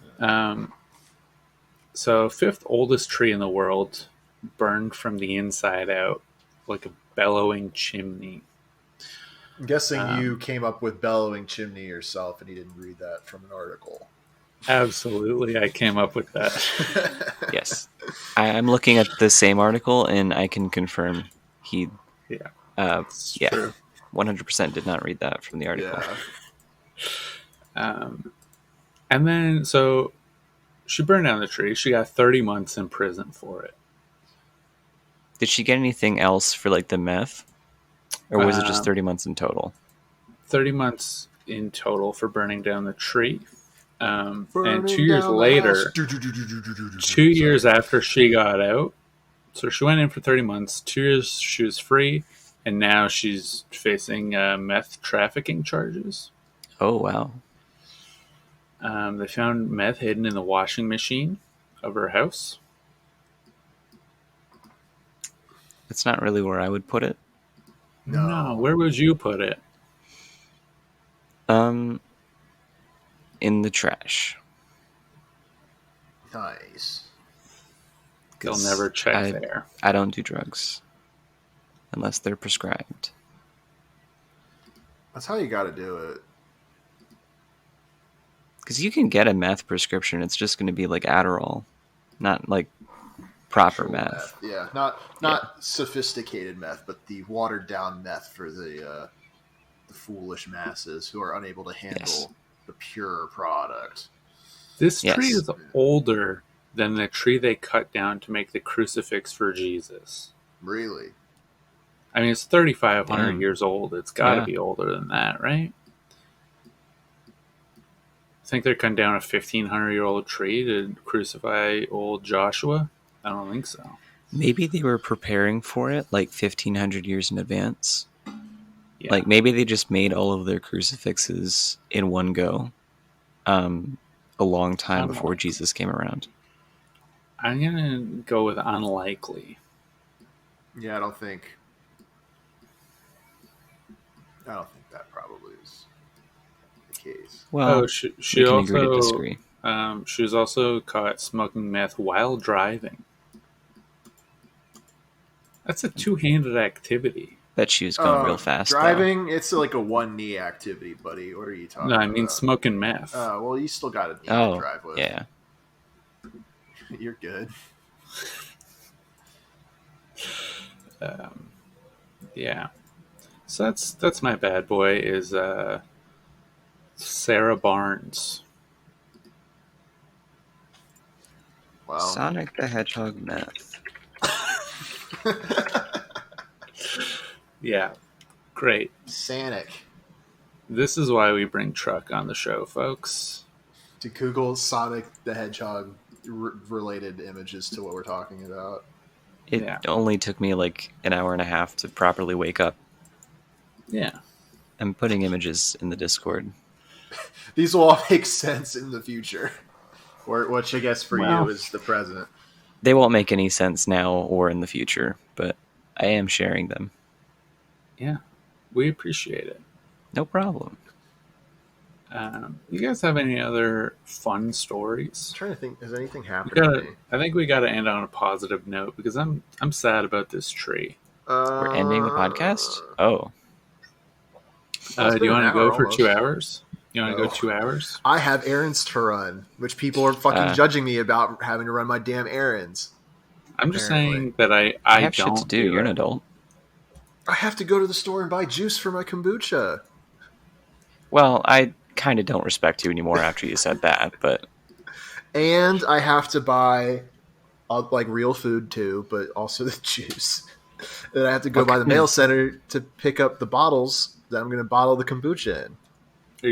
So, fifth oldest tree in the world, burned from the inside out like a bellowing chimney. I'm guessing you came up with bellowing chimney yourself and you didn't read that from an article. Absolutely, I came up with that. Yes. I'm looking at the same article, and I can confirm he, It's true. 100% did not read that from the article. Yeah. And then, so she burned down the tree. She got 30 months in prison for it. Did she get anything else for like the meth? Or was it just 30 months in total? 30 months in total for burning down the tree. And Burning 2 years down the later, house. 2 years after she got out, so she went in for 30 months, 2 years she was free, and now she's facing meth trafficking charges. Oh, wow. They found meth hidden in the washing machine of her house. That's not really where I would put it. No, where would you put it? In the trash. Nice. They'll never check there. I don't do drugs unless they're prescribed. That's how you got to do it. Because you can get a meth prescription. It's just going to be like Adderall, not like proper meth. Yeah, not sophisticated meth, but the watered down meth for the foolish masses who are unable to handle the pure product. This tree is older than the tree they cut down to make the crucifix for Jesus. Really? I mean, it's 3,500 years old. It's got to be older than that, right? I think they're cutting down a 1,500-year-old tree to crucify old Joshua. I don't think so. Maybe they were preparing for it like 1,500 years in advance. Yeah. Like maybe they just made all of their crucifixes in one go, a long time before Jesus came around. I'm gonna go with unlikely. Yeah, I don't think that probably is the case. Well, she we can agree to also disagree. she was also caught smoking meth while driving. That's a two-handed activity. Bet she was going real fast. Driving, it's like a one knee activity, buddy. What are you talking about? No, I mean smoking meth. Well, you still got a knee to drive with. Yeah. You're good. Yeah. So that's my bad boy is Sarah Barnes. Wow. Sonic the Hedgehog meth. Yeah. Great. Sanic. This is why we bring Truck on the show, folks. To Google Sonic the Hedgehog related images to what we're talking about. It only took me like an hour and a half to properly wake up. Yeah. I'm putting images in the Discord. These will all make sense in the future. Or which I guess for you is the present. They won't make any sense now or in the future, but I am sharing them. Yeah. We appreciate it. No problem. You guys have any other fun stories? I'm trying to think, has anything happened to me? I think we got to end on a positive note because I'm sad about this tree. We're ending the podcast? Oh. Do you want to go for 2 hours? You want to No. go 2 hours? I have errands to run, which people are fucking judging me about having to run my damn errands. I'm just Apparently. saying that I have shit don't to do. You're an it. adult. I have to go to the store and buy juice for my kombucha. Well, I kind of don't respect you anymore after you said that, but And I have to buy like real food too, but also the juice. Then I have to go by the mail center to pick up the bottles that I'm going to bottle the kombucha in.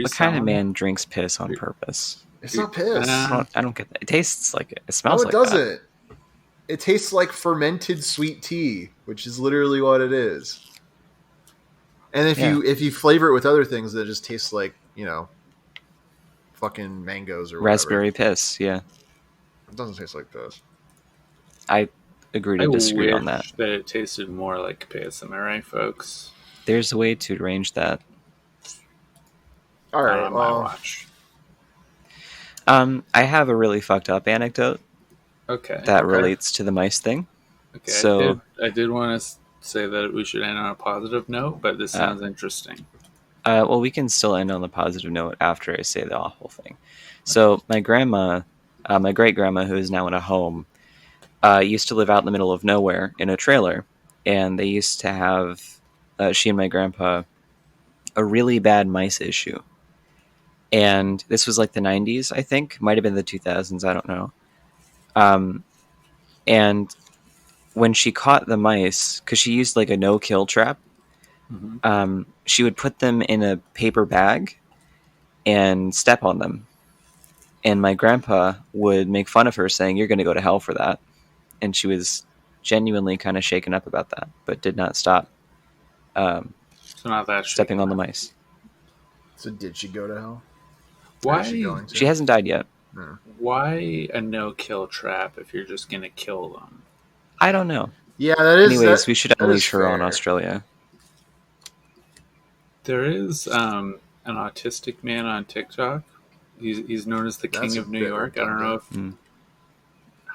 what kind of man drinks piss on purpose? It's not piss. I don't get that. It tastes like it. It smells No, it like doesn't. It tastes like fermented sweet tea, which is literally what it is. And if you flavor it with other things, that just tastes like, fucking mangoes or whatever. Raspberry piss, yeah. It doesn't taste like piss. I agree to disagree on that. That it tasted more like piss. Am I right, folks? There's a way to arrange that. All right, well, watch. I have a really fucked up anecdote. Okay. That relates to the mice thing. Okay. So I did want to say that we should end on a positive note, but this sounds interesting. Well, we can still end on the positive note after I say the awful thing. So my grandma, my great grandma, who is now in a home, used to live out in the middle of nowhere in a trailer, and they used to have she and my grandpa a really bad mice issue. And this was like the 90s, I think. Might have been the 2000s, I don't know. And when she caught the mice, because she used like a no-kill trap, she would put them in a paper bag and step on them. And my grandpa would make fun of her, saying, "You're going to go to hell for that." And she was genuinely kind of shaken up about that, but did not stop So not that stepping on the mice. So did she go to hell? Why? Is she going to? She hasn't died yet. Why a no-kill trap if you're just going to kill them? I don't know. Yeah, that is. Anyways, we should unleash her on Australia. There is an autistic man on TikTok. He's known as the King of New York. I don't know if...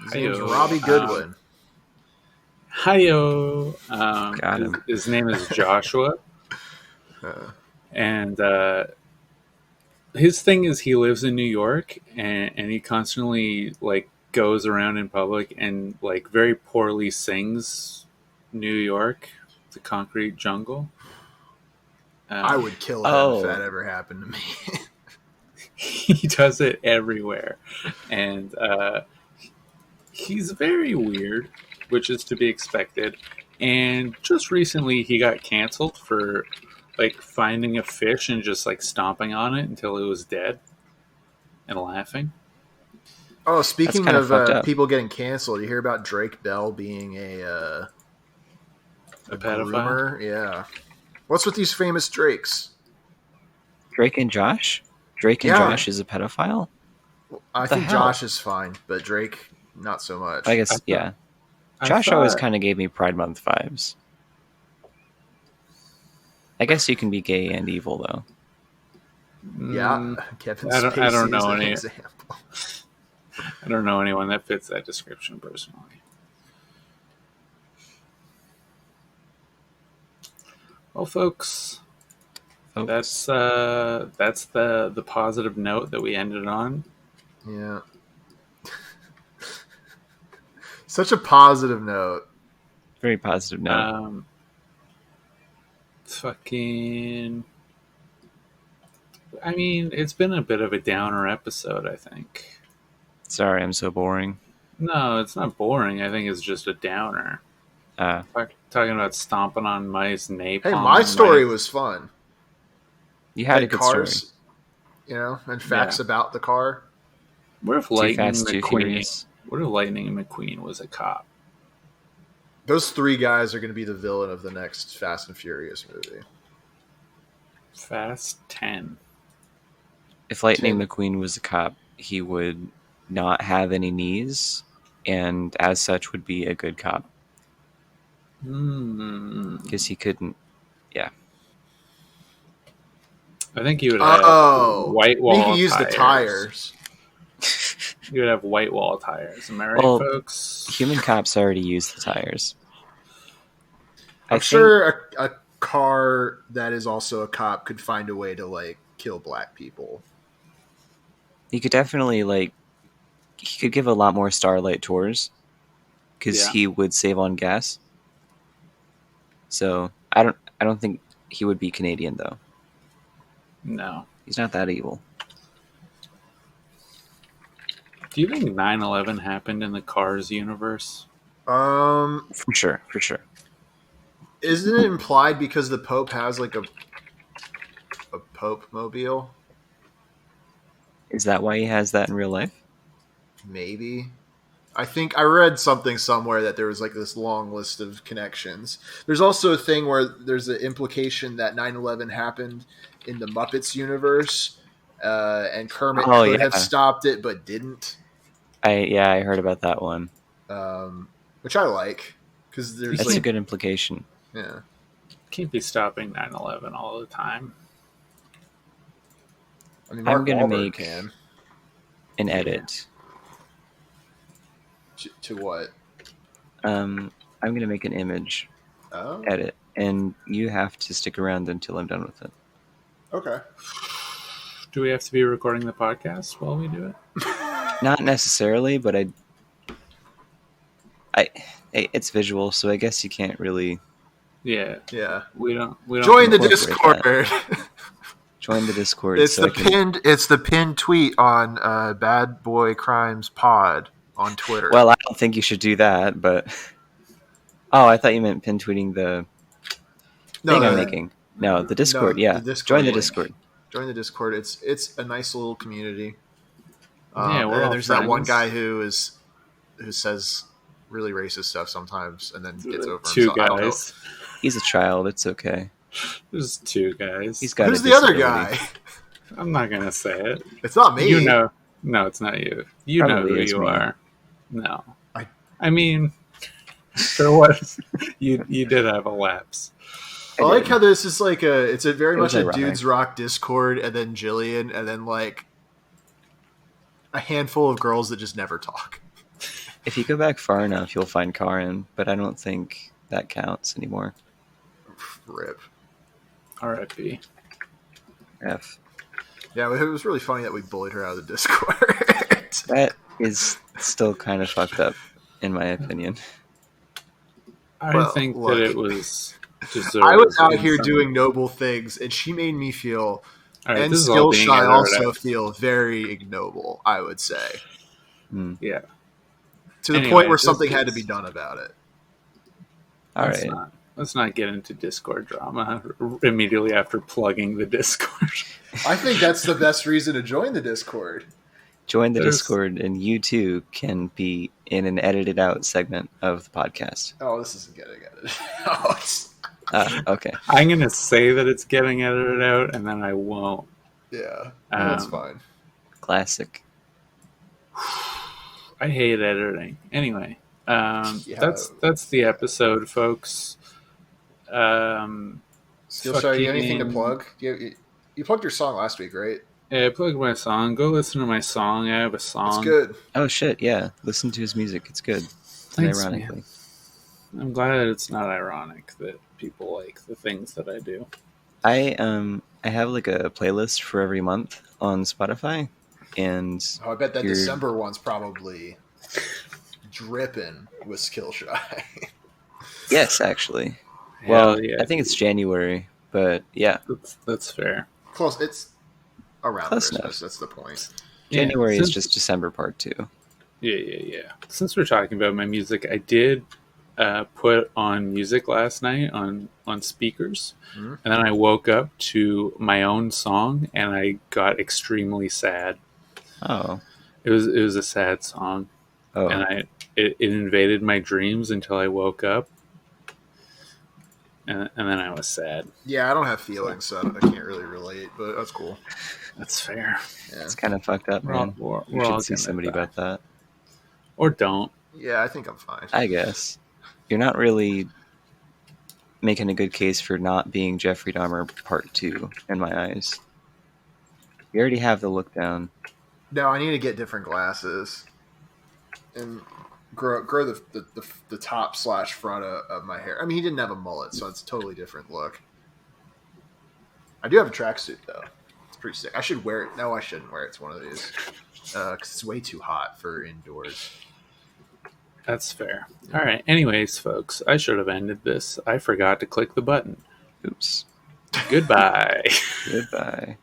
His name's Robbie Goodwin. Hi-yo. Got him. His name is Joshua. And his thing is he lives in New York, and he constantly goes around in public and very poorly sings New York, the concrete jungle. I would kill him if that ever happened to me. He does it everywhere, and he's very weird, which is to be expected. And just recently he got canceled for finding a fish and just stomping on it until it was dead and laughing. Oh, speaking of people getting canceled, you hear about Drake Bell being a pedophile? groomer? Yeah. What's with these famous Drakes? Drake and Josh? Drake and Josh is a pedophile? I think Josh is fine, but Drake, not so much. I guess, yeah. Josh always kind of gave me Pride Month vibes. I guess you can be gay and evil, though. Yeah, Kevin I don't know any any. example. I don't know anyone that fits that description personally. Well, folks, that's the positive note that we ended on. Yeah. Such a positive note. Very positive note. I mean, it's been a bit of a downer episode, I think. Sorry, I'm so boring. No, it's not boring. I think it's just a downer. Talking about stomping on mice, napalm. Hey, my story was fun. You had a good cars, story. And facts about the car. What if Lightning McQueen was a cop? Those three guys are going to be the villain of the next Fast and Furious movie. Fast 10. If Lightning McQueen was a cop, he would not have any knees, and as such would be a good cop. Because he couldn't, I think you would have white wall tires. You could use the tires. You would have white wall tires. Am I right, folks? Human cops already use the tires. I'm sure a car that is also a cop could find a way to like kill black people. He could definitely he could give a lot more Starlight tours because he would save on gas. So I don't think he would be Canadian though. No. He's not that evil. Do you think 9/11 happened in the Cars universe? For sure. Isn't it implied because the Pope has like a Pope mobile? Is that why he has that in real life? Maybe. I think I read something somewhere that there was like this long list of connections. There's also a thing where there's an implication that 9/11 happened in the Muppets universe, and Kermit could have stopped it but didn't. I heard about that one. Which I like because that's a good implication. Yeah, can't be stopping 9/11 all the time. I mean, I'm gonna make an edit. To what? I'm gonna make an image edit, and you have to stick around until I'm done with it. Okay. Do we have to be recording the podcast while we do it? Not necessarily, but it's visual, so I guess you can't really. Yeah. We don't join the Discord. Join the Discord. It's the pinned tweet on Bad Boy Crimes Pod on Twitter. Well, I don't think you should do that, but I thought you meant pin tweeting the thing I'm making. No, the Discord. The Discord join the Discord. Join the Discord. It's a nice little community. There's that one guy who says really racist stuff sometimes, and then gets over two guys. He's a child. It's okay. There's two guys. Who's the other guy? I'm not gonna say it. It's not me. You know, no, it's not you. You Probably know who you are. No, I mean, there was you did have a lapse. I like how this is like it's a very much a Dudes Rock Discord, and then Jillian, and then like a handful of girls that just never talk. If you go back far enough, you'll find Karin, but I don't think that counts anymore. RIP. R.I.P. F. Yeah, it was really funny that we bullied her out of the Discord. That is still kind of fucked up, in my opinion. I think that it was deserved. I was out here doing noble things, and she made me feel, and Skillshy also feel very ignoble, I would say. Yeah. To the point where something had to be done about it. All right. Let's not get into Discord drama immediately after plugging the Discord. I think that's the best reason to join the Discord. Join the Discord, and you too can be in an edited out segment of the podcast. Oh, this isn't getting edited. Okay. I'm going to say that it's getting edited out, and then I won't. Yeah, that's fine. Classic. I hate editing. Anyway, that's the episode, folks. Skillshare, you have anything to plug? You plugged your song last week, right? Yeah, I plugged my song. Go listen to my song. I have a song. It's good. Oh shit, yeah. Listen to his music. It's good. Thanks, ironically. Man. I'm glad that it's not ironic that people like the things that I do. I have like a playlist for every month on Spotify, and I bet that December one's probably dripping with Skillshy. Yes, actually. Well, yeah. I think it's January, but yeah, that's fair. Close. It's around Close Christmas. enough. That's the point. January is just December part 2. Yeah. Since we're talking about my music, I did put on music last night on speakers, and then I woke up to my own song, and I got extremely sad. Oh, it was a sad song, and it invaded my dreams until I woke up. And then I was sad. Yeah, I don't have feelings, so I can't really relate, but that's cool. That's fair. Yeah. It's kind of fucked up, man. You should see somebody about that. Or don't. Yeah, I think I'm fine. I guess. You're not really making a good case for not being Jeffrey Dahmer part 2, in my eyes. You already have the look down. No, I need to get different glasses. And grow the top / front of my hair. I mean, he didn't have a mullet, so it's a totally different look. I do have a tracksuit though. It's pretty sick. I should wear it. No, I shouldn't wear it. It's one of these because it's way too hot for indoors. That's fair. All right. Anyways, folks, I should have ended this. I forgot to click the button. Oops. Goodbye. Goodbye.